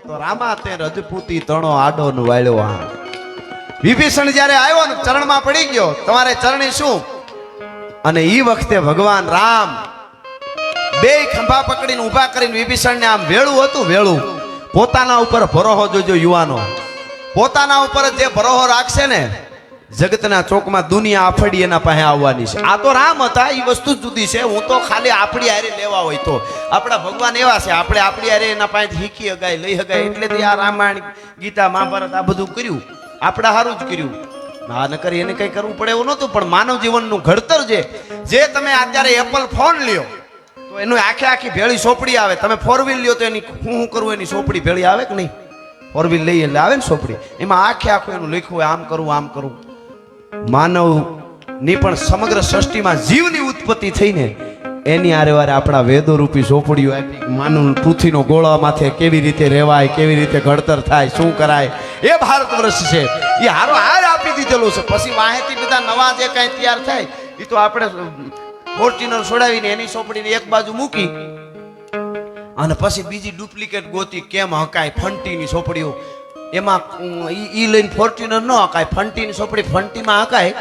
તો રામા તે રજપૂતી તણો આડો નું વાળ્યો આ વિભીષણ જ્યારે આવ્યો ને ચરણમાં પડી ગયો તમારે ચરણી શું અને ઈ વખતે ભગવાન રામ બે ખંભા પકડીને ઊભા કરીને વિભીષણ ને આમ વેળું હતું વેળું પોતાના ઉપર ભરોહો જોજો યુવાનો પોતાના ઉપર જે ભરોહો રાખશે ને જગતના ચોકમાં દુનિયા આફડી એના પાસે આવવાની છે આ તો રામ હતા એ વસ્તુ જુદી છે હું તો ખાલી આપણી હારે લેવા હોય તો આપણા ભગવાન એવા છે આપણે આપણી હારે એના પાસે શીખી હગાય લઈ હગાય એટલે આ રામાયણ ગીતા મહાભારત આ બધું કર્યું આપણે સારું જ કર્યું ના ન કરી એને કઈ કરવું પડે એવું નહોતું પણ માનવ જીવનનું ઘડતર જે તમે અત્યારે એપલ ફોન લ્યો તો એનું આખી ભેળી સોપડી આવે તમે 4 વ્હીલ લ્યો તો એની હું કરવું એની સોપડી ભેળી આવે કે નહીં 4 વ્હીલ લઈ એટલે આવે ને સોપડી એમાં આખું એનું લખ્યું હોય આમ કરવું માનવ ની પણ સમગ્ર સૃષ્ટિમાં જીવની ઉત્પત્તિ થઈને એની આરે આપણા વેદો રૂપી સોપડીઓ આપી માનવ પૃથ્વીનો ગોળા માથે કેવી રીતે રહેવાય કેવી રીતે ઘડતર થાય શું કરાય એ ભારત વર્ષ છે એ હારો હાર આપી દીધેલું છે પછી માહિતી બધા નવા જે કઈ તૈયાર થાય એ તો આપણે ફોર્ચ્યુનર છોડાવીને એની સોપડીને એક બાજુ મૂકી અને પછી બીજી ડુપ્લિકેટ ગોતી કેમ હકાય ફંટીની સોપડીઓ એમાં ઈ લઈને ફોર્ચ્યુનર ન હકાય ફંટીની સોપડી ફંટીમાં હકાય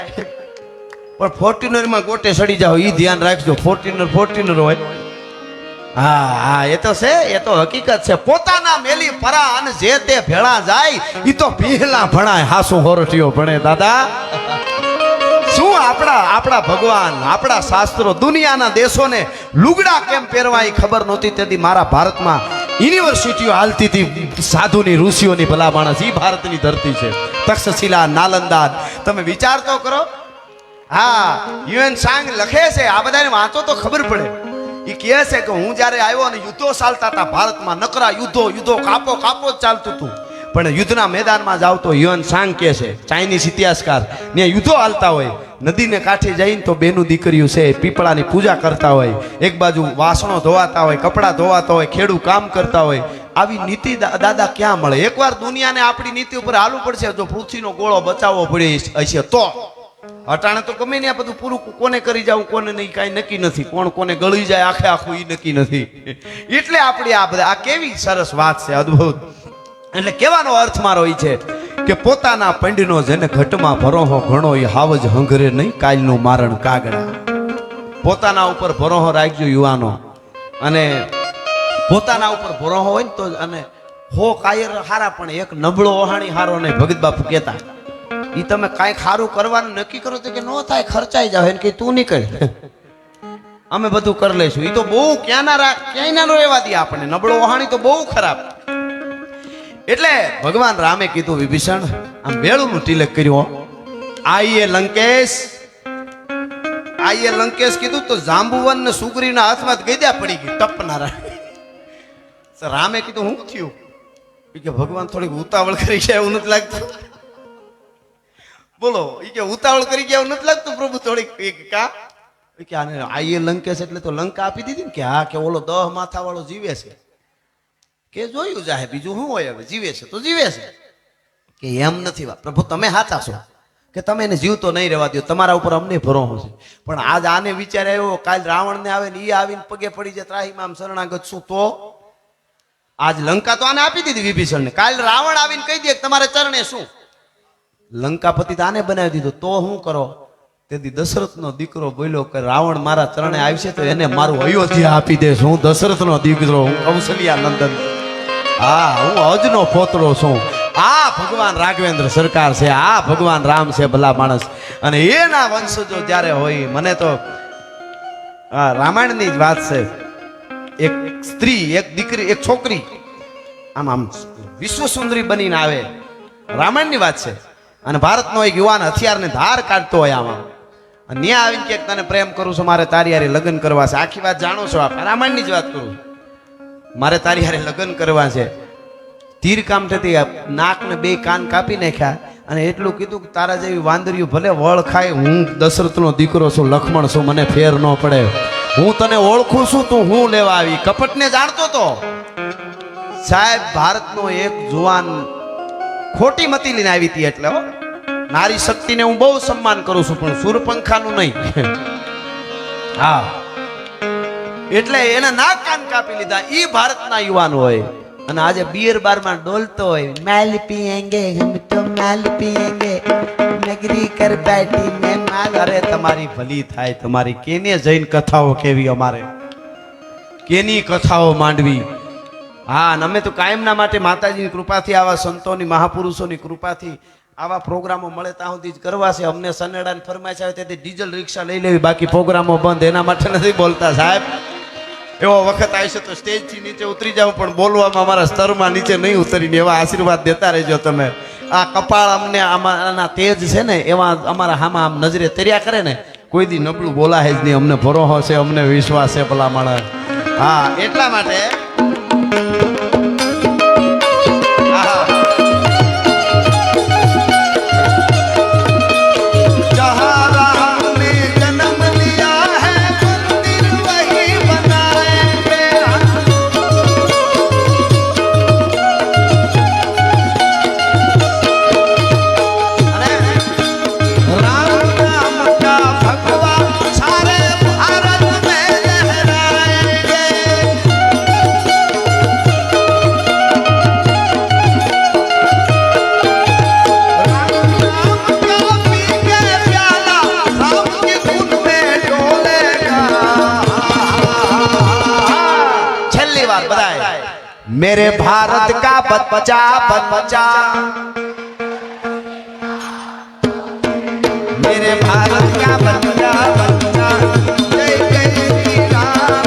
પણ ફોર્ચ્યુનર માં ગોટે સડી જાવ ઈ ધ્યાન રાખજો ફોર્ચ્યુનર હોય હા એ તો છે એ તો હકીકત છે પોતાના મેલી પરા અને જે તે ભેળા જાય ઈ તો પીહલા ભણાય હાસુ હોરટીઓ ભણે દાદા શું આપણા ભગવાન આપણા શાસ્ત્રો દુનિયાના દેશોને લુગડા કેમ પહેરવા એ ખબર નહોતી તેથી મારા ભારતમાં યુનિવર્સિટીઓ હાલતી હતી સાધુની ઋષિઓની ભલા માણસ ઈ ભારતની ધરતી છે તક્ષશિલા નાલંદા તમે વિચાર તો કરો હા યુએન સાંગ લખે છે આ બધાને વાંચો તો ખબર પડે એ કહે છે કે હું જ્યારે આવ્યો અને યુદ્ધો ચાલતા હતા ભારતમાં નકરા યુદ્ધો કાપો જ ચાલતું હતું પણ યુદ્ધના મેદાનમાં જાવ તો યુએન સાંગ કહે છે ચાઇનીઝ ઇતિહાસકાર ત્યાં યુદ્ધો હાલતા હોય નદીને કાંઠે જઈને તો બેનું દીકરીઓ છે પીપળાની પૂજા કરતા હોય એક બાજુ વાસણો ધોવાતા હોય કપડાં ધોવાતા હોય ખેડૂ કામ કરતા હોય આવી નીતિ દાદા ક્યાં મળે એકવાર દુનિયાને આપણી નીતિ ઉપર હાલવું પડશે જો પૃથ્વીનો ગોળો બચાવવો પડે હશે તો અટાણે તો ગમે ને આ બધું પૂરું કોને કરી જાવ કોને નહીં કાંઈ નક્કી નથી કોને ગળી જાય આખું ઈ નક્કી નથી એટલે આપણી આ બધા આ કેવી સરસ વાત છે અદ્ભુત એટલે કહેવાનો અર્થ મારો એ છે કે પોતાના પંડનો જેને ઘટમાં ભરોહો ઘણો એ હાવજ હંગરે નહીં કાલનું મારણ કાગડા પોતાના ઉપર ભરોહો રાખજો યુવાનો અને પોતાના ઉપર ભરોહો હોય ને તો અને હો કાયર હારા પણ એક નબળો ઓહાણી હારો નહીં ભગત બાપુ કહેતા ઈ તમે કાંઈ ખારું કરવાનું નક્કી કરો તો કે નો થાય ખર્ચાઈ જાવ એને કે તું નીકળ અમે બધું કરી લઈશું ઈ તો બહુ ક્યાંય ના રહેવા દે આપણે નબળો ઓહાણી તો બહુ ખરાબ એટલે ભગવાન રામે કીધું વિભીષણ આમ વેળુનું તિલક કર્યું આઈએ લંકેશ કીધું તો જાંબુવન ને સુગ્રીવના હાથમાં ગદ્યા પડી ગઈ ટપનારા રામે કીધું હું થયું કે ભગવાન થોડીક ઉતાવળ કરી ગયા એવું નથી લાગતું બોલો એ કે ઉતાવળ કરી ગયા એવું નથી લાગતું પ્રભુ થોડીક કા કે આને આઈએ લંકેશ એટલે તો લંકા આપી દીધી ને કે હા કે ઓલો 10 માથા વાળો જીવે છે કે જોયું જાહે બીજું શું હોય હવે જીવે છે તો જીવે છે કે એમ નથી વાત પ્રભુ તમે સાચા છો કે તમે એને જીવતો નહીં રહેવા દો તમારા ઉપર અમને ભરોસો છે પણ આજ આને વિચાર આવ્યો કાલ રાવણને આવે ને એ આવીને પગે પડી જાય ત્રાહીમાં આમ શરણાગત શું તો આજ લંકા તો આને આપી દીધી વિભીષણને કાલ રાવણ આવીને કહી દે તમારે ચરણે શું લંકાપતિ આને બનાવી દીધો તો શું કરો તેથી દશરથનો દીકરો બોલ્યો કે રાવણ મારા ચરણે આવશે તો એને મારું અયોધ્યા આપી દે હું દશરથનો દીકરો હું કૌશલ્યા નંદન હા હું અજનો પોતળો છું આ ભગવાન રાઘવેન્દ્ર સરકાર છે આ ભગવાન રામ છે ભલા માણસ અને એના વંશજો જ્યારે હોય મને તો રામાયણની જ વાત છે એક સ્ત્રી એક દીકરી એક છોકરી આમ વિશ્વ સુંદરી બનીને આવે રામાયણની વાત છે અને ભારતનો એક યુવાન હથિયારને ધાર કાઢતો હોય આમાં અને ત્યાં આવીને કે તને પ્રેમ કરું છું મારે તારી હારે લગ્ન કરવા છે આખી વાત જાણો છો આપ રામાયણની જ વાત કરું મારે તારી હારે લગ્ન કરવા છે તીર કામ થતી નાકને 2 કાન કાપી નાખ્યા અને એટલું કીધું કે તારા જેવી વાંદરીઓ ભલે વળ ખાય હું દશરથનો દીકરો છું લક્ષ્મણ છું મને ફેર ન પડે હું તને ઓળખું છું તું હું લેવા આવી કપટને જાણતો તો સાહેબ ભારતનો એક જુવાન ખોટી મતી લઈને આવી હતી એટલે નારી શક્તિને હું બહુ સન્માન કરું છું પણ સુરપંખાનું નહીં હા એટલે એને નાક કાન કાપી લીધા ઈ ભારતના યુવાન હોય અને આજે બિયર બાર માં ડોલતો હોય, મેલ પીએંગે હમ તો મેલ પીએંગે નગરી કર બેઠી મેં માલ. અરે તમારી ભલી થાય, તમારી કેને જૈન કથાઓ કેવી, અમારે કેની કથાઓ માંડવી. હા, અને અમે તો કાયમના માટે માતાજીની કૃપાથી, આવા સંતોની મહાપુરુષોની કૃપાથી આવા પ્રોગ્રામો મળે ત્યાં સુધી જ કરવા છે. અમને સનેડાને ફરમાઈશ આવે તેથી ડીઝલ રિક્ષા લઈ લેવી, બાકી પ્રોગ્રામો બંધ. એના માટે નથી બોલતા સાહેબ. એવો વખત આવશે તો સ્ટેજ થી નીચે ઉતરી જાવ, પણ બોલવામાં અમારા સ્તરમાં નીચે નહીં ઉતરીને એવા આશીર્વાદ દેતા રહેજો તમે. આ કપાળ અમને આના તેજ છે ને એવા અમારા હામાં આમ નજરે તર્યા કરે ને, કોઈ દી નબળું બોલાય જ નહીં. અમને ભરોસો છે, અમને વિશ્વાસ છે ભલા માણસ. હા, એટલા માટે मेरे भारत का बच्चा बच्चा, मेरे भारत का बच्चा बच्चा, जय जय श्री राम.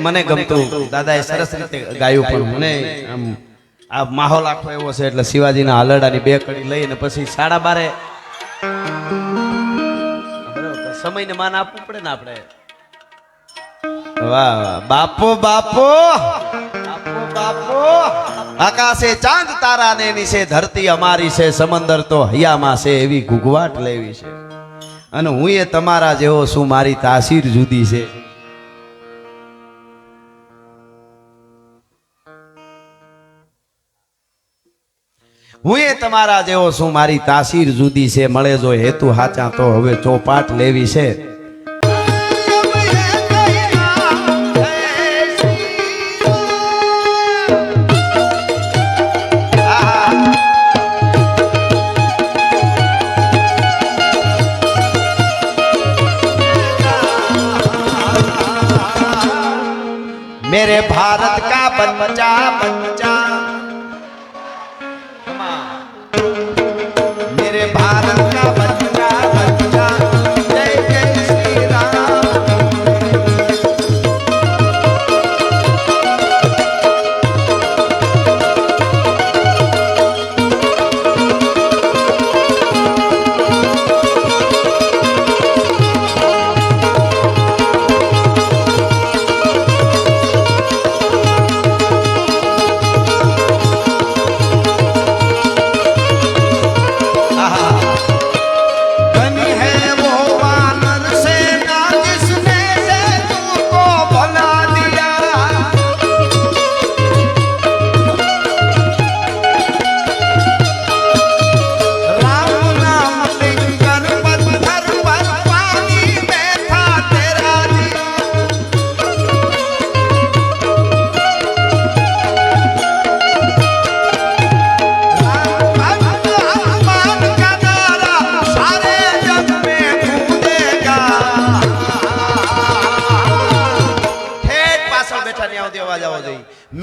મને ગમતું દાદાએ સરસ રીતે ગાયું, પણ મને આમ આ માહોલ આખો એવો છે એટલે શિવાજીના હાલરડાની બે કડી લઈને પછી 12:30 સમયને માન આપવું પડે ને આપણે. વાહ વાહ, બાપો બાપો બાપો બાપો. આકાશે ચાંદ તારા ને નીચે ધરતી અમારી છે, સમંદર તો હૈયામાં છે, એવી ઘૂઘવાટ લેવી છે. અને હું એ તમારા જેવો છું, મારી તાસીર જુદી છે. હું એ તમારા જેવો છું, મારી તાસીર જુદી છે. મળે જો હેતુ હાચા તો હવે ચોપાટ લેવી છે. मेरे भारत का बच्चा बच्चा, मेरे भारत का बच्चा बच्चा, जय जय श्री राम.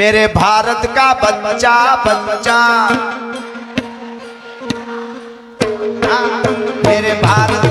मेरे भारत का बच्चा बच्चा, मेरे भारत